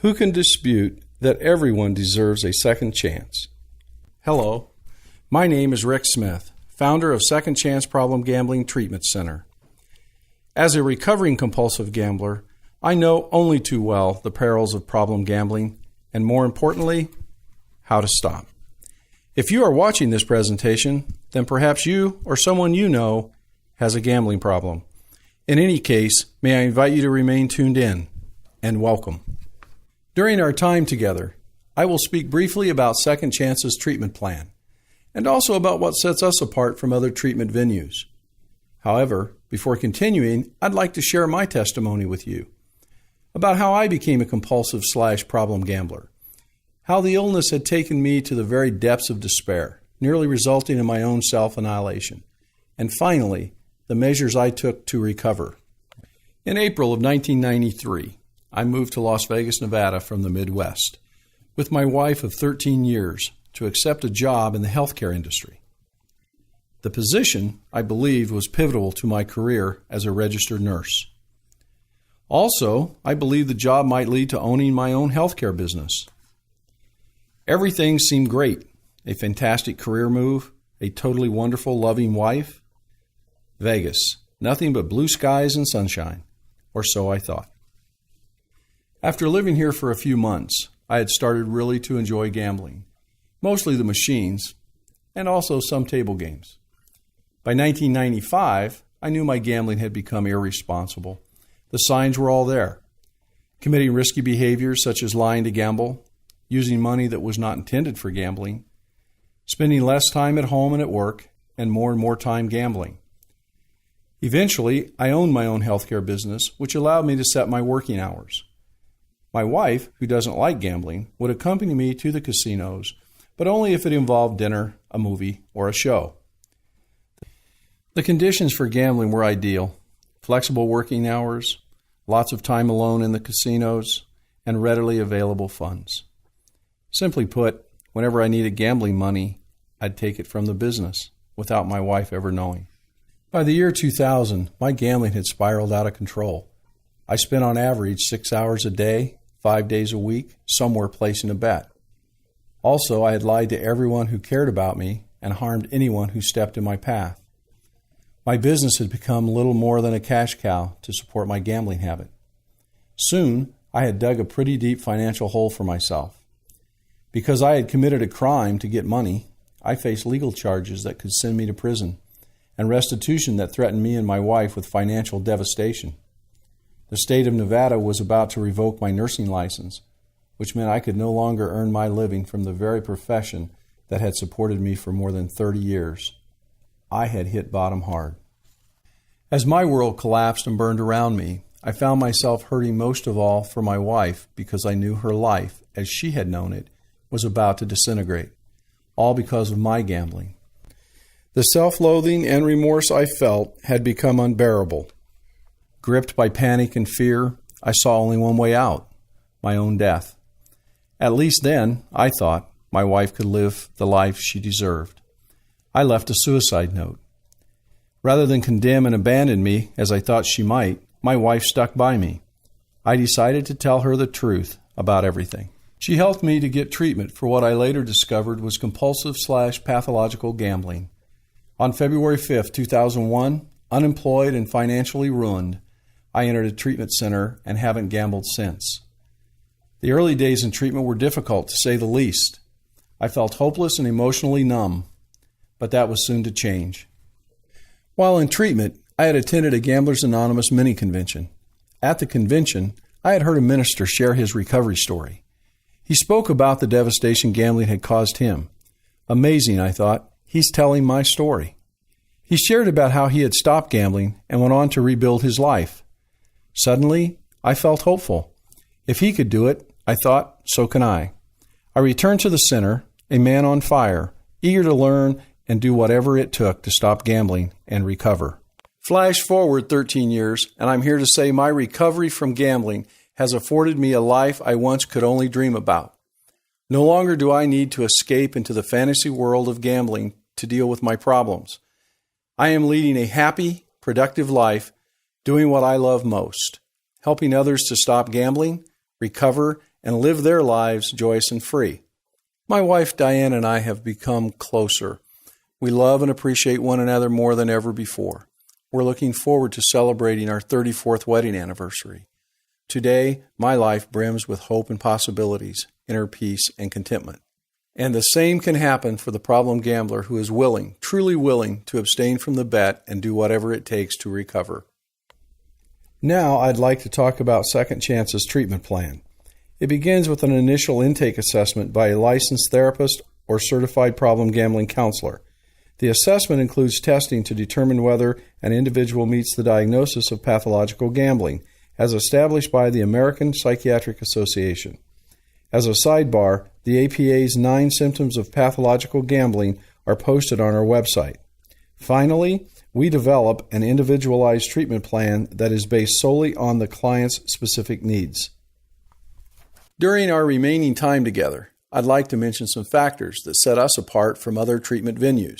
Who can dispute that everyone deserves a second chance? Hello, my name is Rick Smith, founder of Second Chance Problem Gambling Treatment Center. As a recovering compulsive gambler, I know only too well the perils of problem gambling and, more importantly, how to stop. If you are watching this presentation, then perhaps you or someone you know has a gambling problem. In any case, may I invite you to remain tuned in, and welcome. During our time together, I will speak briefly about Second Chance's treatment plan, and also about what sets us apart from other treatment venues. However, before continuing, I'd like to share my testimony with you about how I became a compulsive/problem gambler, how the illness had taken me to the very depths of despair, nearly resulting in my own self-annihilation, and finally, the measures I took to recover. In April of 1993, I moved to Las Vegas, Nevada from the Midwest with my wife of 13 years to accept a job in the healthcare industry. The position, I believed, was pivotal to my career as a registered nurse. Also, I believed the job might lead to owning my own healthcare business. Everything seemed great. A fantastic career move, a totally wonderful, loving wife. Vegas, nothing but blue skies and sunshine, or so I thought. After living here for a few months, I had started really to enjoy gambling, mostly the machines, and also some table games. By 1995, I knew my gambling had become irresponsible. The signs were all there. Committing risky behaviors such as lying to gamble, using money that was not intended for gambling, spending less time at home and at work, and more time gambling. Eventually, I owned my own healthcare business, which allowed me to set my working hours. My wife, who doesn't like gambling, would accompany me to the casinos, but only if it involved dinner, a movie, or a show. The conditions for gambling were ideal: flexible working hours, lots of time alone in the casinos, and readily available funds. Simply put, whenever I needed gambling money, I'd take it from the business, without my wife ever knowing. By the year 2000, my gambling had spiraled out of control. I spent on average 6 hours a day, 5 days a week, somewhere placing a bet. Also, I had lied to everyone who cared about me and harmed anyone who stepped in my path. My business had become little more than a cash cow to support my gambling habit. Soon, I had dug a pretty deep financial hole for myself. Because I had committed a crime to get money, I faced legal charges that could send me to prison, and restitution that threatened me and my wife with financial devastation. The state of Nevada was about to revoke my nursing license, which meant I could no longer earn my living from the very profession that had supported me for more than 30 years. I had hit bottom hard. As my world collapsed and burned around me, I found myself hurting most of all for my wife because I knew her life, as she had known it, was about to disintegrate, all because of my gambling. The self-loathing and remorse I felt had become unbearable. Gripped by panic and fear, I saw only one way out: my own death. At least then, I thought, my wife could live the life she deserved. I left a suicide note. Rather than condemn and abandon me, as I thought she might, my wife stuck by me. I decided to tell her the truth about everything. She helped me to get treatment for what I later discovered was compulsive/pathological gambling. On February 5, 2001, unemployed and financially ruined, I entered a treatment center and haven't gambled since. The early days in treatment were difficult, to say the least. I felt hopeless and emotionally numb, but that was soon to change. While in treatment, I had attended a Gamblers Anonymous mini-convention. At the convention, I had heard a minister share his recovery story. He spoke about the devastation gambling had caused him. Amazing, I thought. He's telling my story. He shared about how he had stopped gambling and went on to rebuild his life. Suddenly, I felt hopeful. If he could do it, I thought, so can I. I returned to the center, a man on fire, eager to learn and do whatever it took to stop gambling and recover. Flash forward 13 years, and I'm here to say my recovery from gambling has afforded me a life I once could only dream about. No longer do I need to escape into the fantasy world of gambling to deal with my problems. I am leading a happy, productive life, doing what I love most, helping others to stop gambling, recover, and live their lives joyous and free. My wife Diane and I have become closer. We love and appreciate one another more than ever before. We're looking forward to celebrating our 34th wedding anniversary. Today, my life brims with hope and possibilities, inner peace and contentment. And the same can happen for the problem gambler who is willing, truly willing, to abstain from the bet and do whatever it takes to recover. Now, I'd like to talk about Second Chance's treatment plan. It begins with an initial intake assessment by a licensed therapist or certified problem gambling counselor. The assessment includes testing to determine whether an individual meets the diagnosis of pathological gambling, as established by the American Psychiatric Association. As a sidebar, the APA's 9 symptoms of pathological gambling are posted on our website. Finally, we develop an individualized treatment plan that is based solely on the client's specific needs. During our remaining time together, I'd like to mention some factors that set us apart from other treatment venues.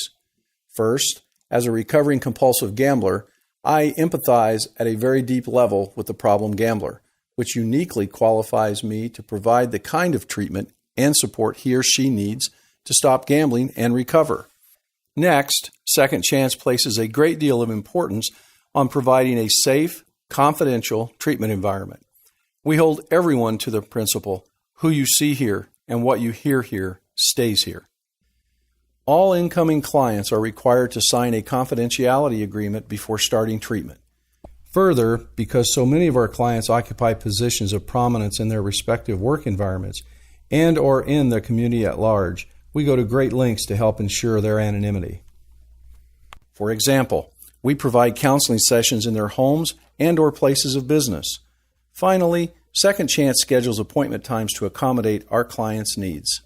First, as a recovering compulsive gambler, I empathize at a very deep level with the problem gambler, which uniquely qualifies me to provide the kind of treatment and support he or she needs to stop gambling and recover. Next, Second Chance places a great deal of importance on providing a safe, confidential treatment environment. We hold everyone to the principle, who you see here and what you hear here stays here. All incoming clients are required to sign a confidentiality agreement before starting treatment. Further, because so many of our clients occupy positions of prominence in their respective work environments and or in the community at large, we go to great lengths to help ensure their anonymity. For example, we provide counseling sessions in their homes and or places of business. Finally, Second Chance schedules appointment times to accommodate our clients' needs.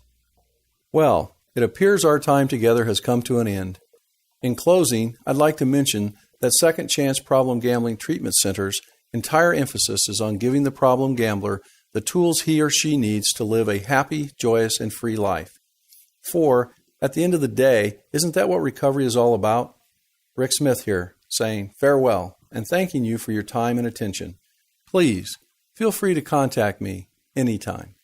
Well, it appears our time together has come to an end. In closing, I'd like to mention that Second Chance Problem Gambling Treatment Center's entire emphasis is on giving the problem gambler the tools he or she needs to live a happy, joyous, and free life. For, at the end of the day, isn't that what recovery is all about? Rick Smith here, saying farewell and thanking you for your time and attention. Please, feel free to contact me anytime.